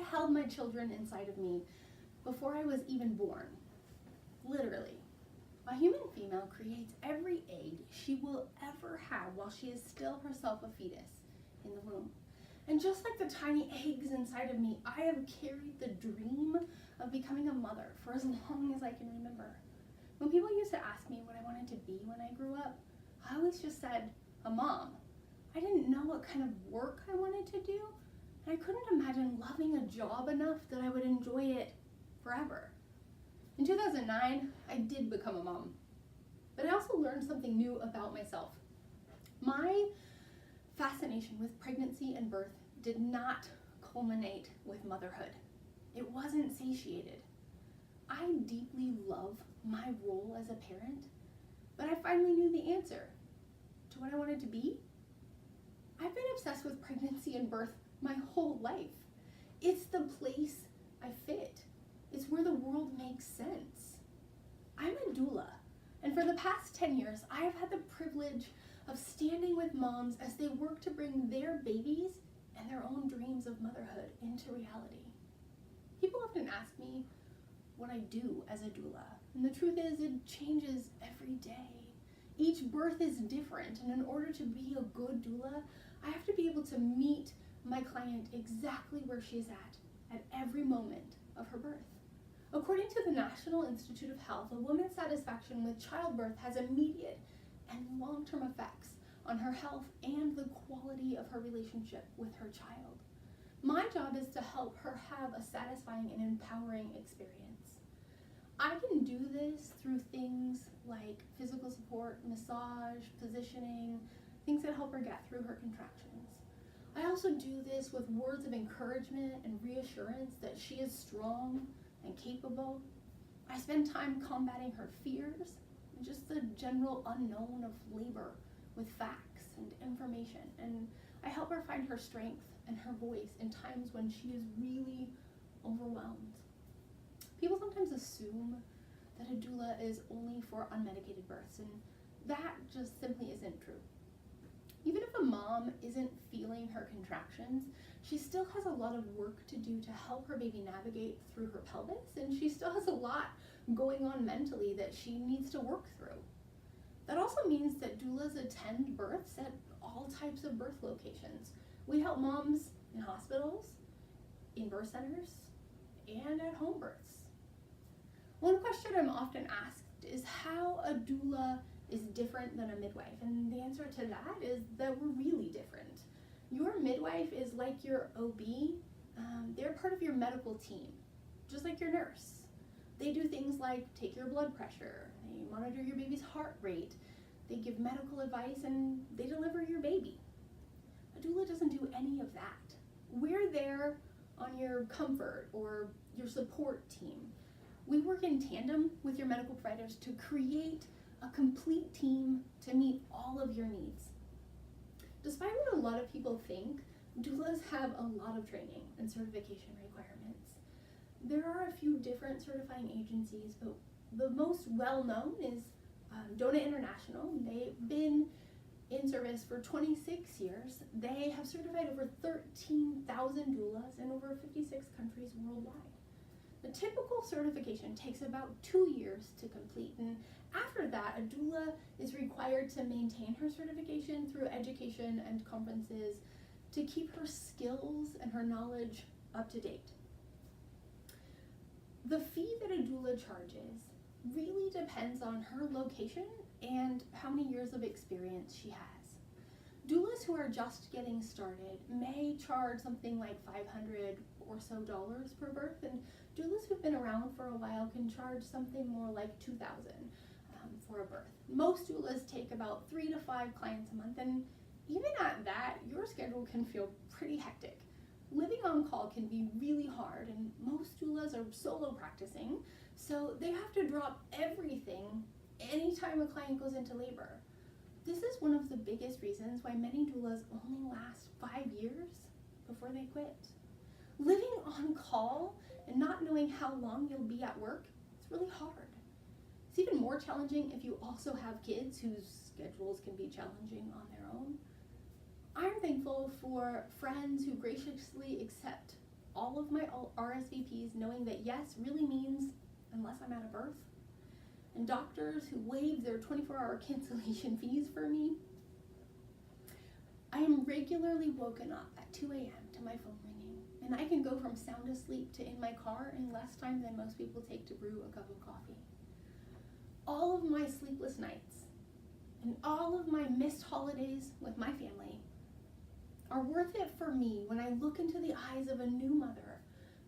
held my children inside of me before I was even born. Literally. A human female creates every egg she will ever have while she is still herself a fetus in the womb. And just like the tiny eggs inside of me, I have carried the dream of becoming a mother for as long as I can remember. When people used to ask me what I wanted to be when I grew up, I always just said, a mom. I didn't know what kind of work I wanted to do, and I couldn't imagine loving a job enough that I would enjoy it forever. In 2009, I did become a mom, but I also learned something new about myself. My fascination with pregnancy and birth did not culminate with motherhood. It wasn't satiated. I deeply love my role as a parent, but I finally knew the answer to what I wanted to be. I've been obsessed with pregnancy and birth my whole life. It's the place I fit. It's where the world makes sense. I'm a doula, and for the past 10 years, I have had the privilege of standing with moms as they work to bring their babies and their own dreams of motherhood into reality. People often ask me what I do as a doula, and the truth is it changes every day. Each birth is different, and in order to be a good doula, I have to be able to meet my client exactly where she is at every moment of her birth. According to the National Institute of Health, a woman's satisfaction with childbirth has immediate and long-term effects on her health and the quality of her relationship with her child. My job is to help her have a satisfying and empowering experience. I can do this through things like physical support, massage, positioning, things that help her get through her contractions. I also do this with words of encouragement and reassurance that she is strong and capable. I spend time combating her fears and just the general unknown of labor with facts and information, and I help her find her strength and her voice in times when she is really overwhelmed. People sometimes assume that a doula is only for unmedicated births, and that just simply isn't true. Even if a mom isn't feeling her contractions, she still has a lot of work to do to help her baby navigate through her pelvis, and she still has a lot going on mentally that she needs to work through. That also means that doulas attend births at all types of birth locations. We help moms in hospitals, in birth centers, and at home births. One question I'm often asked is how a doula is different than a midwife, and the answer to that is that we're really different. Your midwife is like your OB. They're part of your medical team, just like your nurse. They do things like take your blood pressure, they monitor your baby's heart rate, they give medical advice, and they deliver your baby. A doula doesn't do any of that. We're there on your comfort or your support team. We work in tandem with your medical providers to create a complete team to meet all of your needs. Despite what a lot of people think, doulas have a lot of training and certification requirements. There are a few different certifying agencies, but the most well-known is DONA International. They've been in service for 26 years. They have certified over 13,000 doulas in over 56 countries worldwide. The typical certification takes about 2 years to complete, and after that, a doula is required to maintain her certification through education and conferences to keep her skills and her knowledge up to date. The fee that a doula charges really depends on her location and how many years of experience she has. Doulas who are just getting started may charge something like $500 or so per birth, and doulas who've been around for a while can charge something more like $2,000 for a birth. Most doulas take about 3 to 5 clients a month, and even at that, your schedule can feel pretty hectic. Living on call can be really hard, and most doulas are solo practicing, so they have to drop everything anytime a client goes into labor. This is one of the biggest reasons why many doulas only last 5 years before they quit. Living on call and not knowing how long you'll be at work, it's really hard. It's even more challenging if you also have kids whose schedules can be challenging on their own. I'm thankful for friends who graciously accept all of my RSVPs knowing that yes really means unless I'm out of birth, and doctors who waived their 24-hour cancellation fees for me. I am regularly woken up at 2 a.m. to my phone ringing, and I can go from sound asleep to in my car in less time than most people take to brew a cup of coffee. All of my sleepless nights and all of my missed holidays with my family are worth it for me when I look into the eyes of a new mother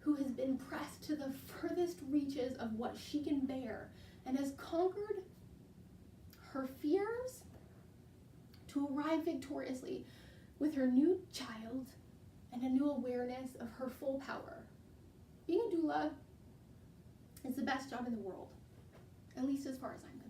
who has been pressed to the furthest reaches of what she can bear and has conquered her fears to arrive victoriously with her new child and a new awareness of her full power. Being a doula is the best job in the world, at least as far as I'm